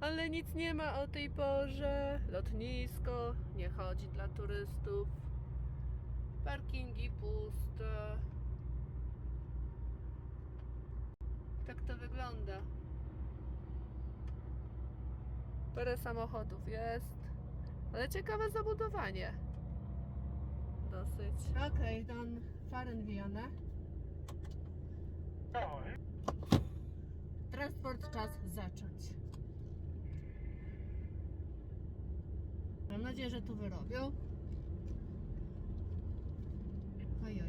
Ale nic nie ma o tej porze. Lotnisko nie chodzi dla turystów. Parkingi puste. Tak to wygląda. Parę samochodów jest, ale ciekawe zabudowanie. Dosyć. Okej, dan fahren wir, ne? Transport, czas zacząć. Mam nadzieję, że tu wyrobią. Oj.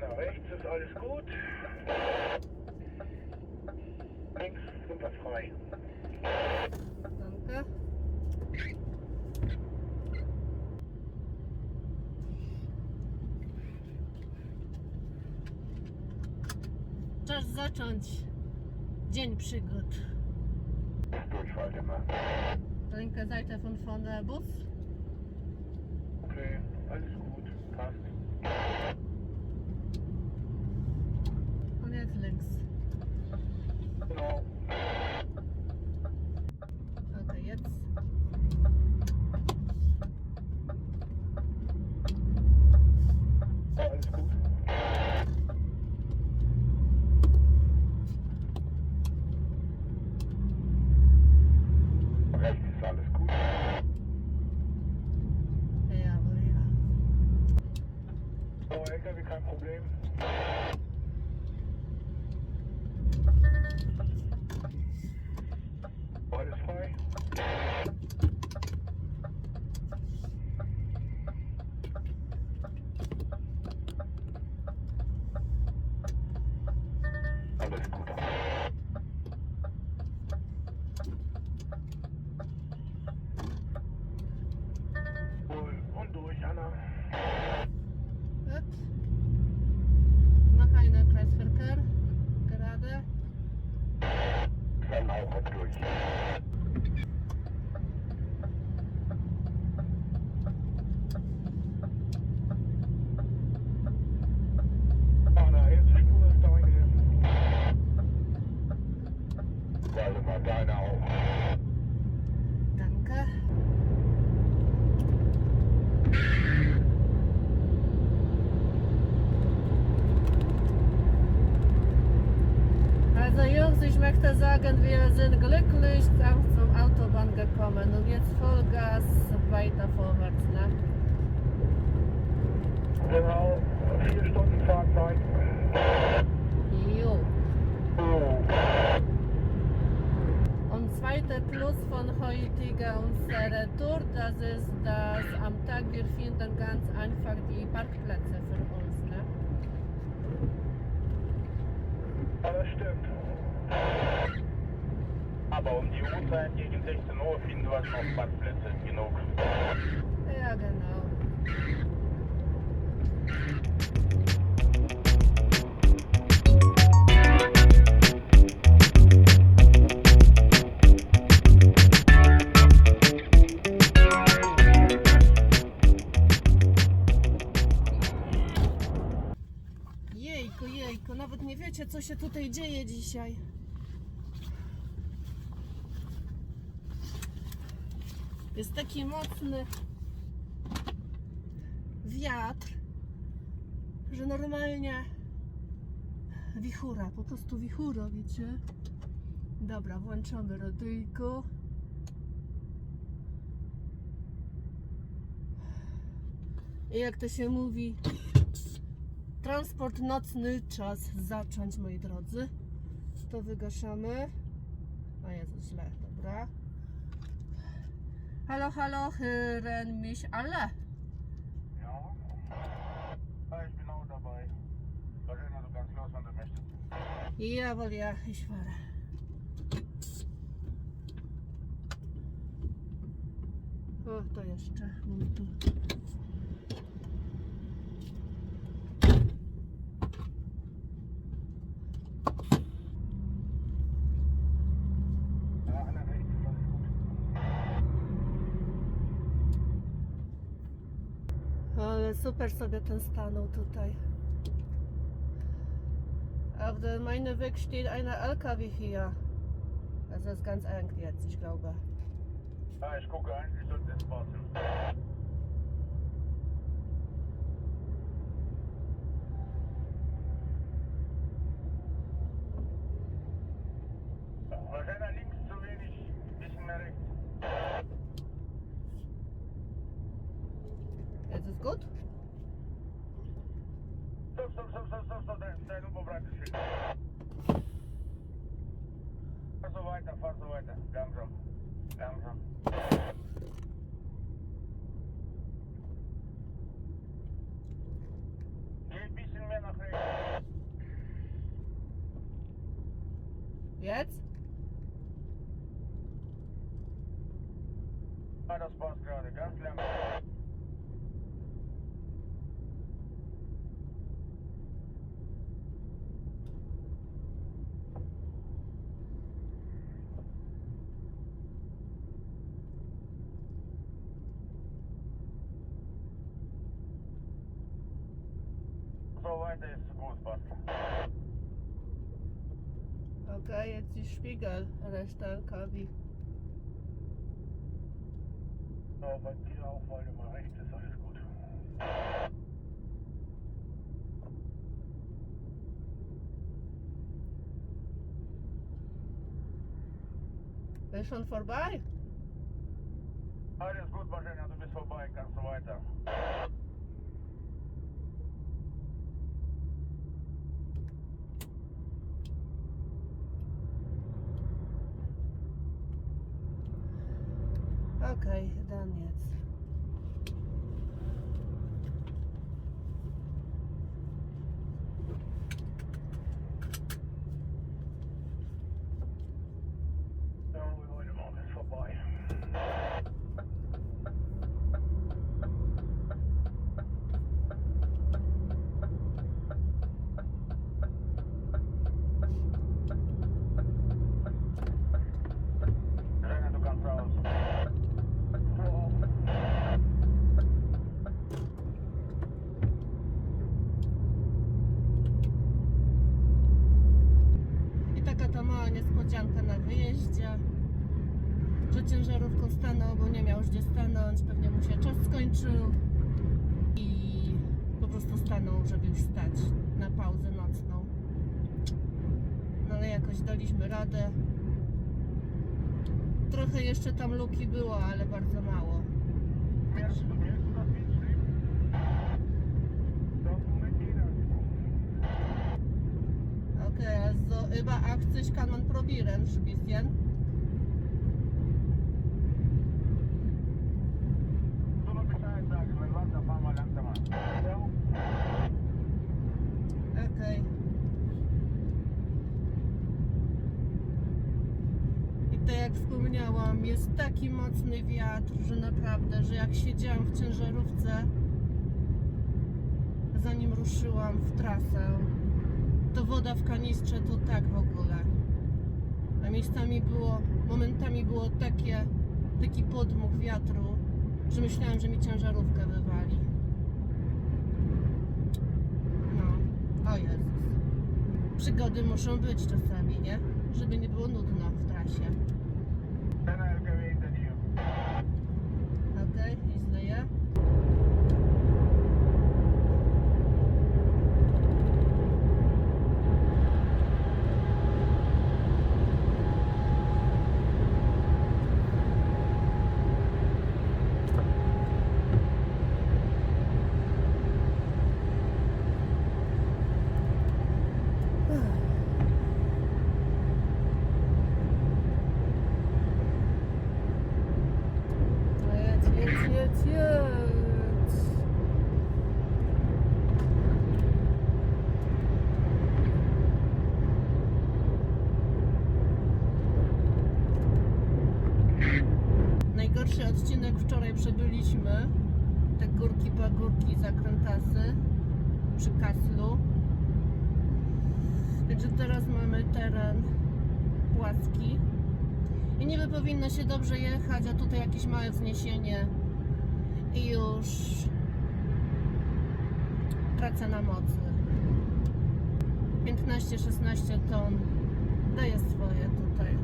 Nach rechts ist alles gut. Links sind wir frei. Danke. Czas zacząć dzień przygód. Durchfall immer. Linke Seite von der Bus. Okay, alles gut. Passt. Und jetzt links. Genau. Okay, jetzt. Ja, alles gut. Rechts ist alles gut. Jawohl, ja. So, LKW kein Problem. Alles frei. Alles gut. Wohl und durch, Anna. Gut. Noch eine Kreisverkehr. Gerade. Dann auch durch. Anna, erste Spur ist deine. Warte mal, deine auch. Danke. Also Jungs, ich möchte sagen, wir sind glücklich zum Autobahn gekommen und jetzt Vollgas weiter vorwärts, ne? Genau, 4 Stunden Fahrzeit. Jo. Oh. Und zweite Plus von heutiger unserer Tour, das ist, dass am Tag wir finden ganz einfach die Parkplätze für uns, ne? Ja, das stimmt. Aber um die Uhrzeit gegen 16 Uhr finden wir schon Parkplätze genug. Ja, genau. Jejku, nawet nie wiecie, co się tutaj dzieje dzisiaj. Jest taki mocny wiatr, że normalnie wichura, po prostu wichura, wiecie? Dobra, włączamy radyjko. I jak to się mówi, transport nocny, czas zacząć, moi drodzy. To wygaszamy. O Jezu, źle, dobra. Halo, hören mich alle? Ja. Ich bin auch dabei. Verena, du kannst los, wenn du möchtest. Jawohl, ja, ich fahre. O, to jeszcze. Mam tu. Ale super sobie ten stanął tutaj. Auf der meine Weg steht eine LKW hier. Das ist ganz eng jetzt, ich glaube. Ja, ich gucke eigentlich, dass das passt. Wahrscheinlich links zu wenig, bisschen mehr rechts. Jetzt ist gut? Stopp, dein unvorbereitet Schild. Fahr so weiter, langsam. Geh ein bisschen mehr nach rechts. Jetzt? Ja, das passt gerade, ganz langsam. So weiter ist gut, passt. Okay, jetzt die Spiegel, rechter LKW. So, bei dir auch, weil du mal rechts ist, alles gut. Ist schon vorbei? Alles gut, Marcenia, du bist vorbei, kannst du weiter. Okay, dann jetzt. So, heute Morgen ist vorbei. Marcenia, du kannst raus. So. I taka to mała niespodzianka na wyjeździe, że ciężarówką stanął, bo nie miał już gdzie stanąć, pewnie mu się czas skończył i po prostu stanął, żeby już stać na pauzę nocną. No ale jakoś daliśmy radę. Trochę jeszcze tam luki było, ale bardzo mało. Merkst du das Bildschirm? Dokumentieren. Okay, also über 80 kann man probieren, ein bisschen. Du nur Bescheid sagen, wenn was, dann fahren wir langsamer. Ja. Okej. I tak jak wspomniałam, jest taki mocny wiatr, że naprawdę, że jak siedziałam w ciężarówce, zanim ruszyłam w trasę, to woda w kanistrze to tak w ogóle. A momentami było taki podmuch wiatru, że myślałam, że mi ciężarówkę wywali. No, o Jezus. Przygody muszą być czasami, nie? Żeby nie było nudno w trasie. Deine LKW hinter dir. Okej, źle je. Jedź. Najgorszy odcinek wczoraj przebyliśmy. Te górki, pagórki, zakrętasy przy Kaslu. Także teraz mamy teren płaski. I niby powinno się dobrze jechać, a tutaj jakieś małe wzniesienie i już tracę na mocy. 15-16 ton daje swoje tutaj.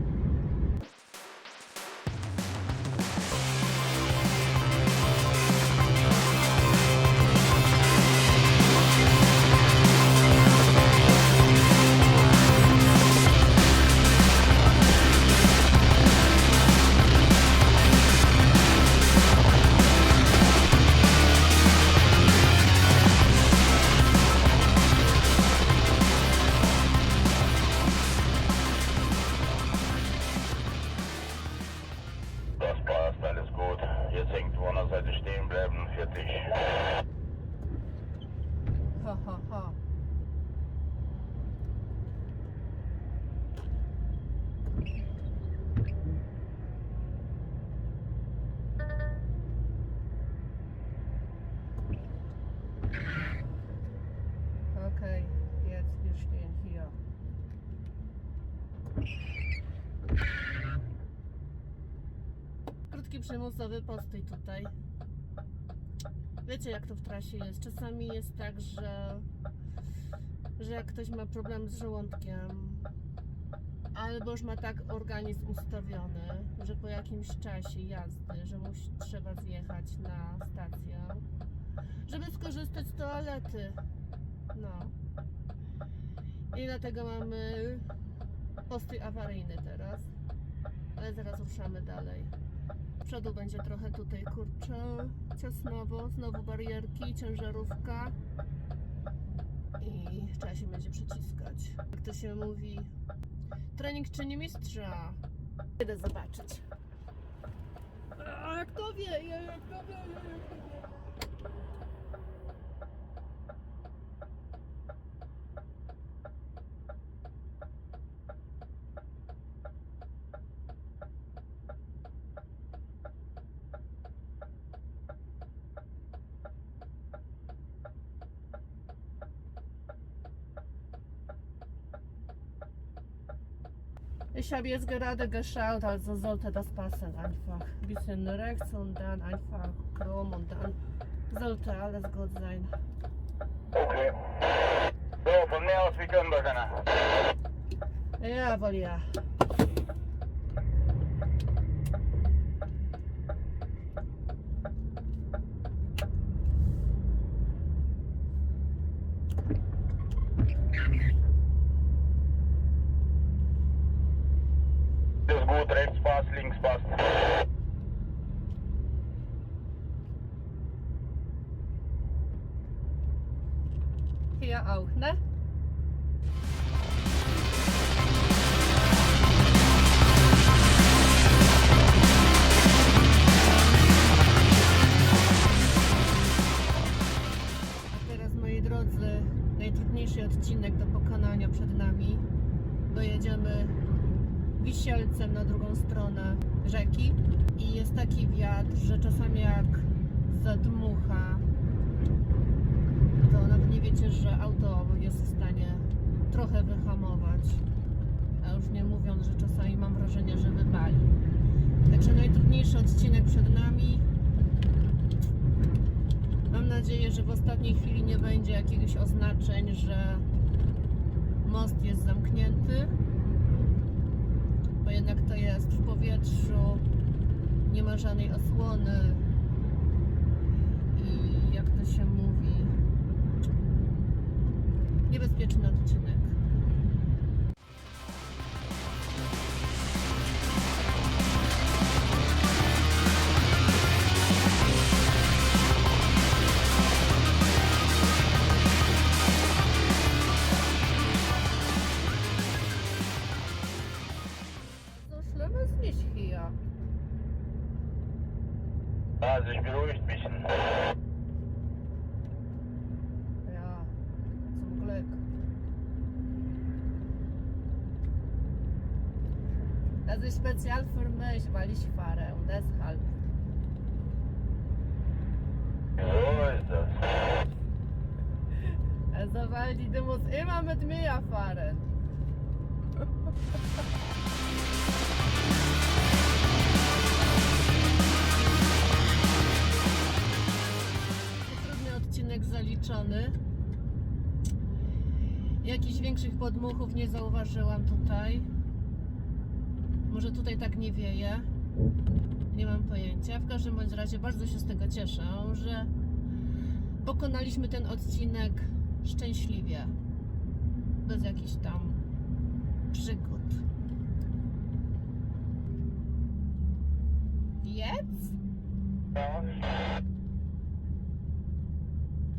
Das passt, alles gut. Jetzt irgendwo an der Seite stehen bleiben, fertig. Ha, ha, ha. Okay, jetzt wir stehen hier. Krótki przymusowy postój tutaj. Wiecie jak to w trasie jest. Czasami jest tak, że jak ktoś ma problem z żołądkiem albo już ma tak organizm ustawiony, że po jakimś czasie jazdy, że trzeba zjechać na stację, żeby skorzystać z toalety. No. I dlatego mamy postój awaryjny teraz. Ale zaraz ruszamy dalej. Z przodu będzie trochę tutaj, kurczę, ciasnowo. Znowu barierki, ciężarówka. I trzeba się będzie przyciskać. Jak to się mówi, trening czyni mistrza. Idę zobaczyć. Jak to wieje, jak to wieje, jak to wieje. Ich habe jetzt gerade geschaut, also sollte das passen einfach. Bisschen rechts und dann einfach krumm und dann sollte alles gut sein. Okay. So, von mir aus, wie können wir können. Jawohl, ja. Ist gut, rechts passt, links passt. Hier auch, ne? Teraz, moi drodzy, najtrudniejszy odcinek do pokonania przed nami. Dojedziemy Wisielcem na drugą stronę rzeki i jest taki wiatr, że czasami jak zadmucha, to nawet nie wiecie, że auto jest w stanie trochę wyhamować, a już nie mówiąc, że czasami mam wrażenie, że wypali. Także najtrudniejszy odcinek przed nami. Mam nadzieję, że w ostatniej chwili nie będzie jakiegoś oznaczeń, że most jest zamknięty, bo jednak to jest w powietrzu, nie ma żadnej osłony i jak to się mówi, niebezpieczny odcinek. Nicht hier. Also ich beruhigt ein bisschen. Ja, zum Glück. Das ist speziell für mich, weil ich fahre und deshalb. So ist das. Also Waldi, du musst immer mit mir fahren. Trudny odcinek zaliczony. Jakichś większych podmuchów nie zauważyłam tutaj. Może tutaj tak nie wieje. Nie mam pojęcia. W każdym bądź razie bardzo się z tego cieszę, że pokonaliśmy ten odcinek szczęśliwie. Bez jakichś tam przygód. Jedz? Ja.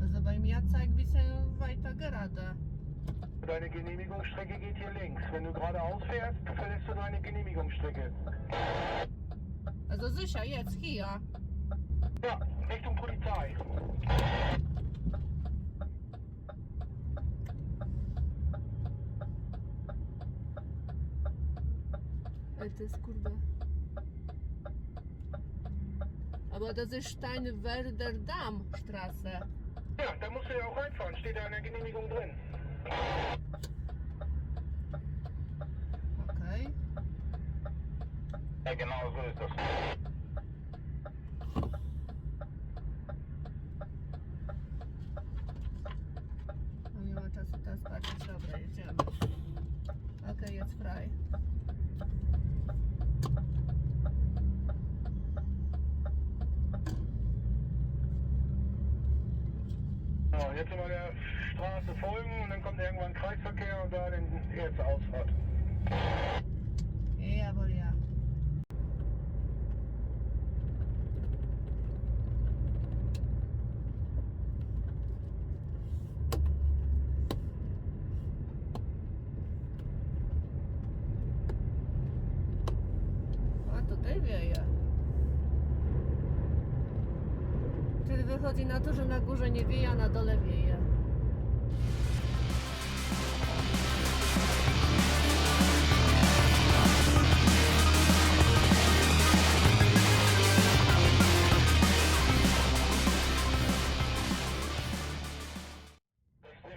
Zobacz, ja zeig bisschen weiter gerade. Deine Genehmigungsstrecke geht hier links. Wenn du geradeaus fährst, verlässt du deine Genehmigungsstrecke. Also sicher, jetzt hier. Ja, Richtung Polizei. Ale to jest kurde. Aber das ist Steinwerder Dammstraße. Ja, da musst du ja auch reinfahren. Steht da in der Genehmigung drin. Okay. Ja, genau so ist das. No nie ma czasu teraz patrzeć. Dobra, jedziemy. Okej, jest frei. So, jetzt immer der Straße folgen und dann kommt irgendwann Kreisverkehr und da die erste Ausfahrt. Jawohl, ja. A tutaj wieje. Czyli wychodzi na to, że na górze nie wieje, a na dole wieje.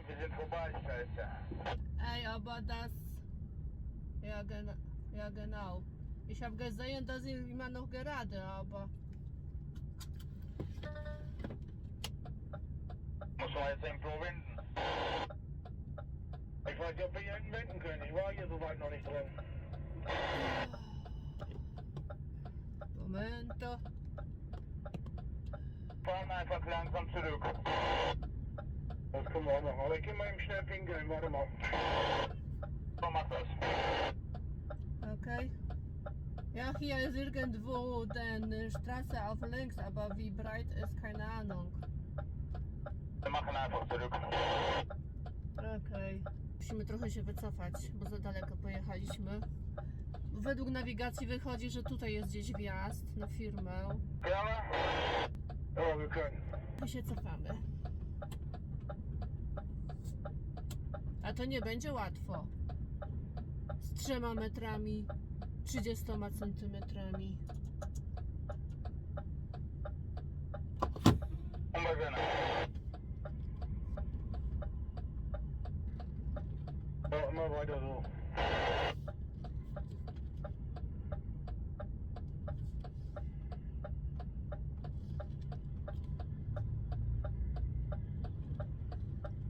Wir sind vorbei, Scheiße. Ey, aber das... Ja, genau. Ich habe gesehen, dass ihr immer noch gerade, aber... Muss man jetzt irgendwo wenden. Ich weiß nicht, ob wir hier hinten wenden können. Ich war hier soweit noch nicht drin. Momento. Fahren einfach langsam zurück. Das können wir auch machen. Aber ich geh mal eben schnell pinkeln. Warte mal. So, mach das. Okay. Ja, hier ist irgendwo die Straße auf links, aber wie breit ist, keine Ahnung. Wir machen einfach zurück. Okej. Musimy trochę się wycofać, bo za daleko pojechaliśmy. Według nawigacji wychodzi, że tutaj jest gdzieś wjazd na firmę. Ja, ja, wir können. I się cofamy. A to nie będzie łatwo. Z 3 metrami, 30 centymetrami. Umbeginnen. Ja, immer weiter so.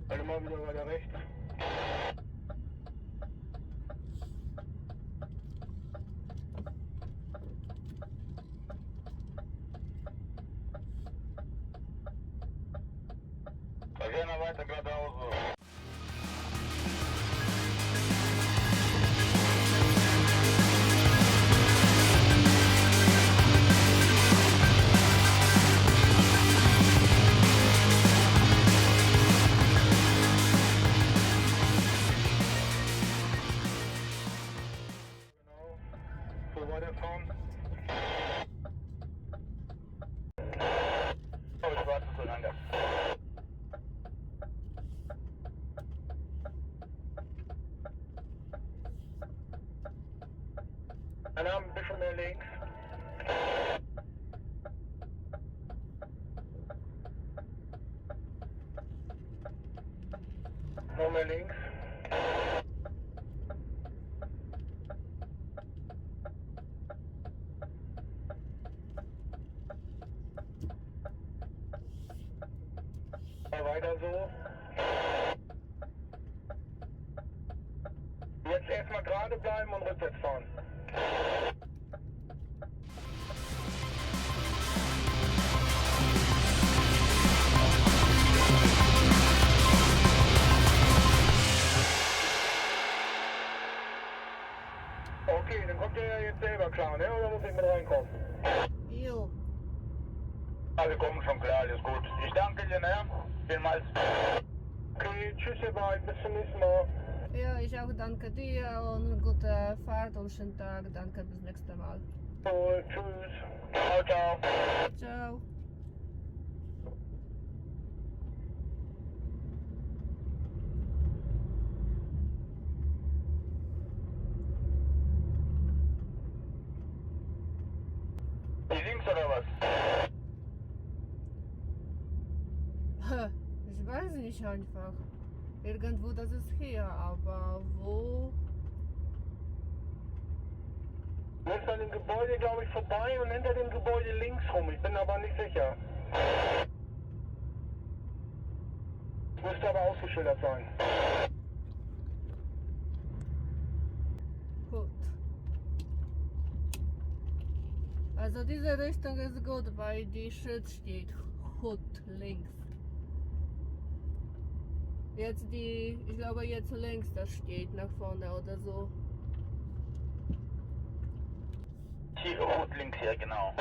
Dann immer wieder weiter rechts. Wir gehen noch weiter geradeaus so. Genau. So weiterfahren. Oh, ich warte so lange. Dann haben wir ein bisschen mehr links. Noch mehr links. Mal weiter so. Jetzt erstmal gerade bleiben und rückwärts fahren. Okay, dann kommt ihr ja jetzt selber klar, ne? Oder muss ich mit reinkommen? Jo. Alle kommen schon klar, alles gut. Ich danke dir, ne? Vielmals. Okay, tschüss ihr beiden, bis zum nächsten Mal. Ja, ich auch danke dir und gute Fahrt und schönen Tag. Danke, bis nächstes Mal. Cool, tschüss. Ciao, ciao. Ciao. Die links oder was? Ich weiß nicht einfach. Irgendwo, das ist hier, aber wo? Du musst an dem Gebäude, glaube ich, vorbei und hinter dem Gebäude links rum. Ich bin aber nicht sicher. Müsste aber ausgeschildert sein. Gut. Also diese Richtung ist gut, weil die Schild steht. Hut links. Jetzt ich glaube jetzt links das steht nach vorne oder so. Hier, rot links, ja genau.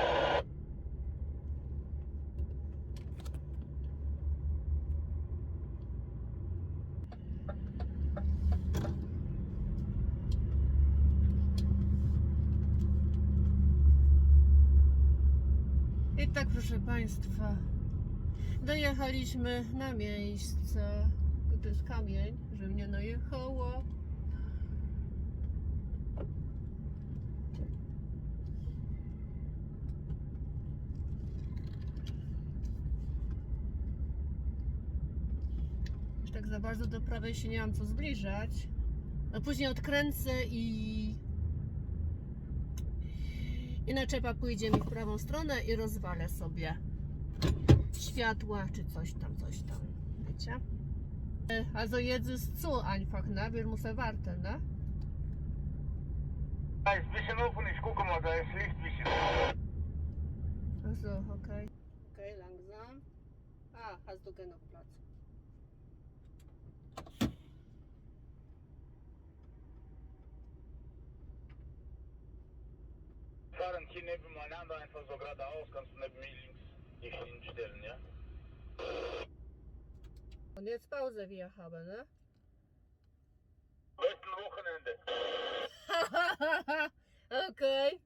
I tak, proszę Państwa, dojechaliśmy na miejsce. To jest kamień, że mnie najechało. Już tak za bardzo do prawej się nie mam co zbliżać. A później odkręcę i naczepa pójdzie mi w prawą stronę i rozwalę sobie światła czy coś tam, wiecie? Also jetzt ist so einfach, ne? Wir müssen warten, ne? Da ist ein bisschen offen, ich gucke mal, da ist Licht ein bisschen. Also, okay. Okay, langsam. Ah, hast du genug Platz? Fahren hier nebeneinander einfach so geradeaus, kannst du neben mir links dich hinstellen, ja? Und jetzt Pause wir haben, ne? Besten Wochenende. Okay.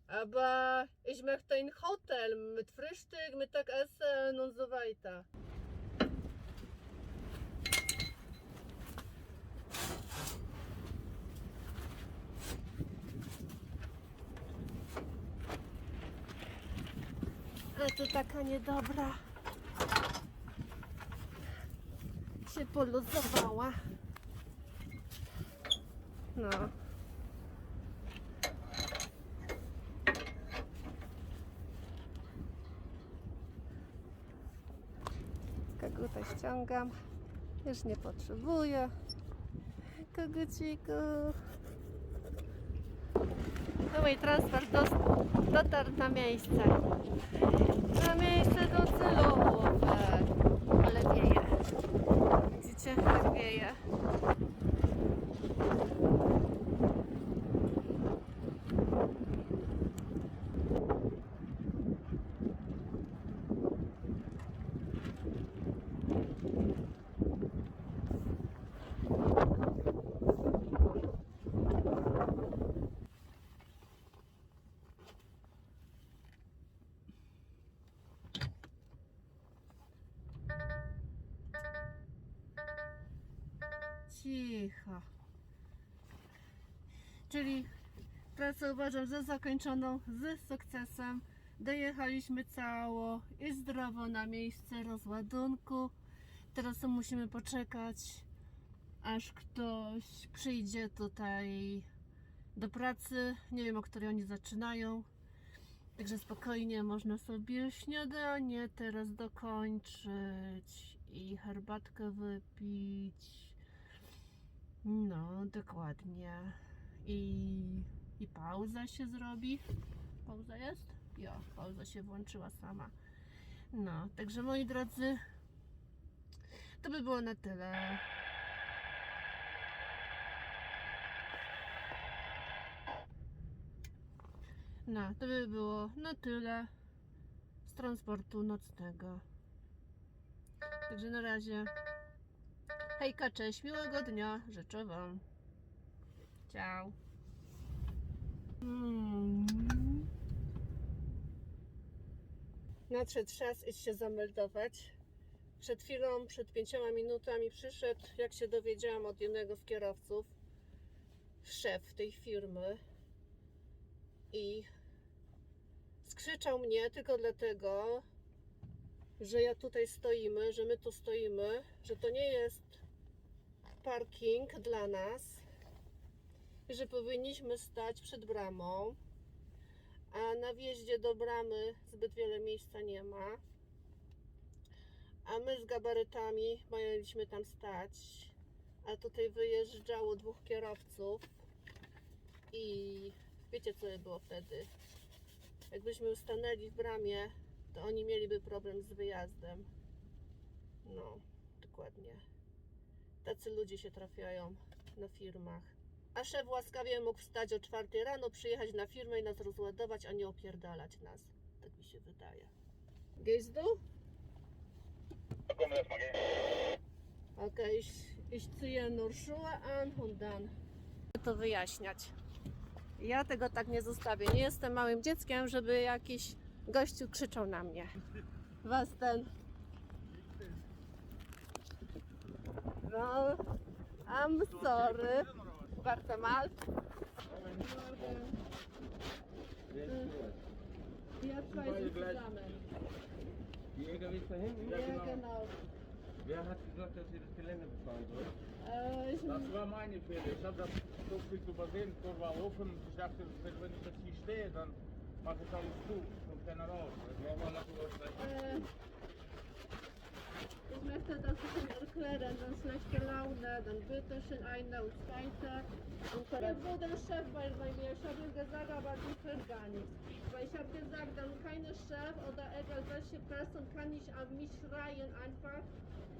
Aber ich möchte ein Hotel mit Frühstück, Mittagessen und so weiter. A to taka niedobra. Się poluzowała. No. Koguta ściągam. Już nie potrzebuję. Koguciku. No mój transfer dotarł na miejsce. Na miejsce docelowe. Ale wieje. Widzicie, jak wieje. Cicho. Czyli pracę uważam za zakończoną z sukcesem. Dojechaliśmy cało i zdrowo na miejsce rozładunku. Teraz musimy poczekać, aż ktoś przyjdzie tutaj do pracy. Nie wiem, o której oni zaczynają. Także spokojnie można sobie śniadanie teraz dokończyć i herbatkę wypić. No, dokładnie. I pauza się zrobi. Pauza jest? Ja, pauza się włączyła sama. No, także moi drodzy, to by było na tyle. No, to by było na tyle z transportu nocnego. Także na razie. Hejka, cześć, miłego dnia życzę Wam. Ciao. Nadszedł czas iść się zameldować. Przed chwilą, przed 5 minutami przyszedł, jak się dowiedziałam od jednego z kierowców, szef tej firmy i skrzyczał mnie tylko dlatego, że ja tutaj stoimy, że my tu stoimy, że to nie jest parking dla nas i że powinniśmy stać przed bramą, a na wjeździe do bramy zbyt wiele miejsca nie ma, a my z gabarytami mieliśmy tam stać, a tutaj wyjeżdżało 2 kierowców i wiecie co by było wtedy? Jakbyśmy stanęli w bramie, to oni mieliby problem z wyjazdem. No, dokładnie. Tacy ludzie się trafiają na firmach. A szef łaskawie mógł wstać o 4 rano, przyjechać na firmę i nas rozładować, a nie opierdalać nas. Tak mi się wydaje. Gehst du? Komm erstmal gehen. Okay, ich ziehe nur Schuhe an und dann. To wyjaśniać. Ja tego tak nie zostawię. Nie jestem małym dzieckiem, żeby jakiś gościu krzyczał na mnie. Was ten. No, I'm sorry. Bardzo mal. Wir zwei sind zusammen. Die LKWs da hinten? Ja, genau. Wer hat gesagt, dass sie das Gelände befahren sollen? Das war meine Fehler. Ich habe das so viel übersehen, Kurve offen. Ich dachte, wenn ich jetzt hier stehe, dann mache ich alles zu und keiner raus. Das war mal nach Ich möchte das ein bisschen erklären, dann schlechte Laune, dann bitte schön eine und zweite. Und dann wurde der Chef bei mir, ich habe ihm gesagt, aber du hörst gar nichts. Weil ich habe gesagt, dann keine Chef oder egal welche Person kann nicht an mich schreien einfach,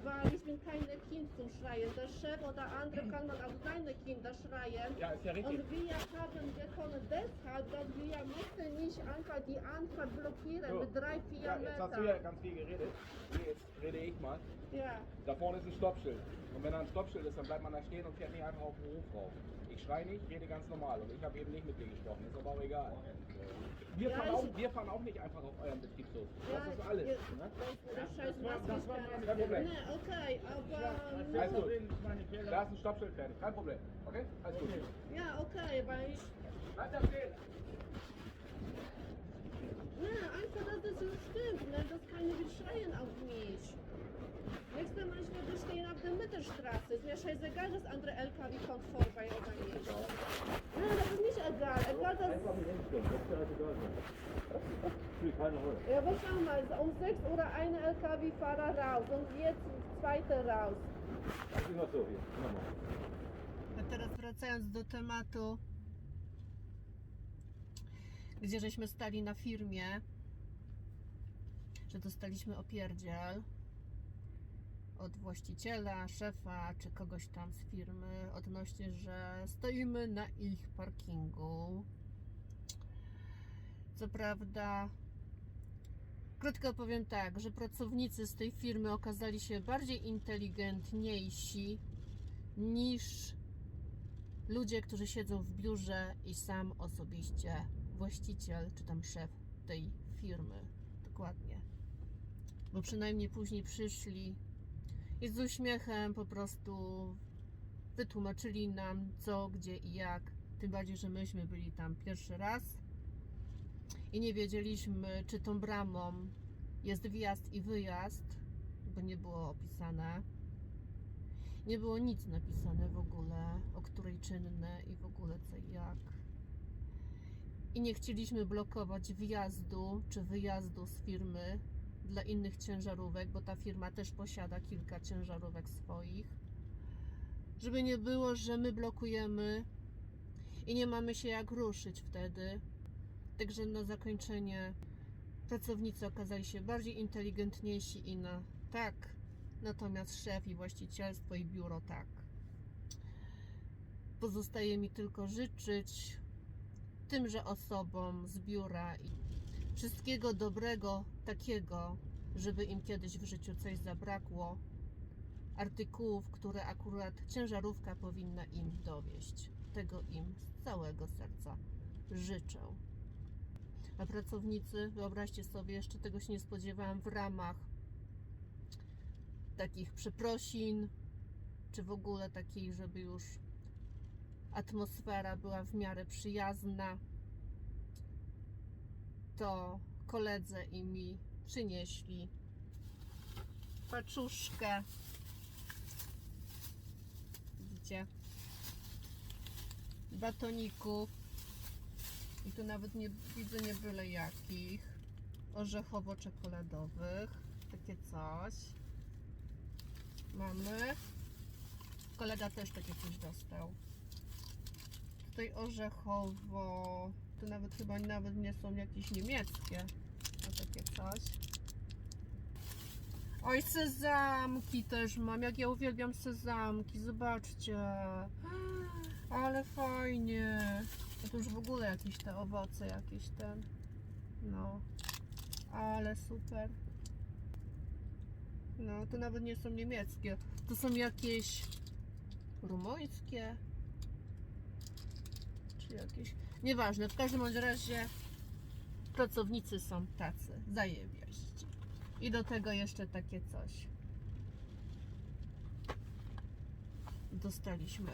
weil ich bin kein Kind zum Schreien. Der Chef oder andere kann man auf seine Kinder schreien. Ja, ist ja richtig. Und wir haben gekommen deshalb, dass wir mussten nicht einfach die Anfahrt blockieren So. mit 3, 4 Ja, jetzt hast du ja Metern. ganz viel geredet. Jetzt rede ich mal. Ja. Da vorne ist ein Stoppschild. Und wenn da ein Stoppschild ist, dann bleibt man da stehen und fährt nicht einfach auf den Hof rauf. Ich schreie nicht, rede ganz normal. Und ich habe eben nicht mit dir gesprochen. Ist aber auch egal. Wir, Ja, wir fahren auch nicht einfach auf euren Betriebshof. Ja, Das ist alles. Ne? Das scheiß das war Maske. kein Problem. Ne, okay, aber Alles gut. Da ist ein Stoppschild fertig. Kein Problem. Okay? Alles gut. ja, okay, weil ich Bleib da stehen. einfach, dass das so stimmt, ne, dass keine will schreien auf mich. Nächstes Mal ich werde stehen auf der Mittelstraße. Ist mir scheißegal, dass andere LKW kommt vorbei oder nicht. Nein, das ist nicht egal. Egal, dass ja, aber schau mal, um 6 Uhr eine LKW-Fahrer raus und jetzt zweite raus. A teraz wracając do tematu, gdzie żeśmy stali na firmie, że dostaliśmy opierdziel od właściciela, szefa czy kogoś tam z firmy odnośnie, że stoimy na ich parkingu. Co prawda, krótko powiem tak, że pracownicy z tej firmy okazali się bardziej inteligentniejsi niż ludzie, którzy siedzą w biurze i sam osobiście właściciel czy tam szef tej firmy. Dokładnie. Bo przynajmniej później przyszli i z uśmiechem po prostu wytłumaczyli nam co, gdzie i jak. Tym bardziej, że myśmy byli tam pierwszy raz i nie wiedzieliśmy, czy tą bramą jest wjazd i wyjazd, bo nie było opisane. Nie było nic napisane w ogóle, o której czynne i w ogóle co i jak. I nie chcieliśmy blokować wjazdu czy wyjazdu z firmy, dla innych ciężarówek, bo ta firma też posiada kilka ciężarówek swoich. Żeby nie było, że my blokujemy i nie mamy się jak ruszyć wtedy. Także na zakończenie pracownicy okazali się bardziej inteligentniejsi i na tak, natomiast szef i właścicielstwo i biuro tak. Pozostaje mi tylko życzyć tymże osobom z biura i wszystkiego dobrego takiego, żeby im kiedyś w życiu coś zabrakło, artykułów, które akurat ciężarówka powinna im dowieść. Tego im z całego serca życzę. A pracownicy, wyobraźcie sobie, jeszcze tego się nie spodziewałam, w ramach takich przeprosin, czy w ogóle takiej, żeby już atmosfera była w miarę przyjazna, to koledzy i mi przynieśli paczuszkę. Widzicie? Batoników. I tu nawet nie widzę nie byle jakich. Orzechowo-czekoladowych. Takie coś. Mamy. Kolega też takie coś dostał. Tutaj orzechowo. To nawet chyba nawet nie są jakieś niemieckie. A takie coś. Oj, sezamki też mam. Jak ja uwielbiam sezamki. Zobaczcie. Ale fajnie. A to już w ogóle jakieś te owoce, jakieś ten. No. Ale super. No, to nawet nie są niemieckie. To są jakieś rumuńskie. Czy jakieś... Nieważne. W każdym bądź razie pracownicy są tacy. Zajebiaści. I do tego jeszcze takie coś dostaliśmy.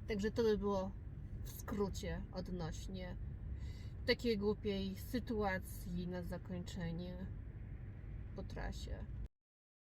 Także to by było w skrócie odnośnie takiej głupiej sytuacji na zakończenie po trasie.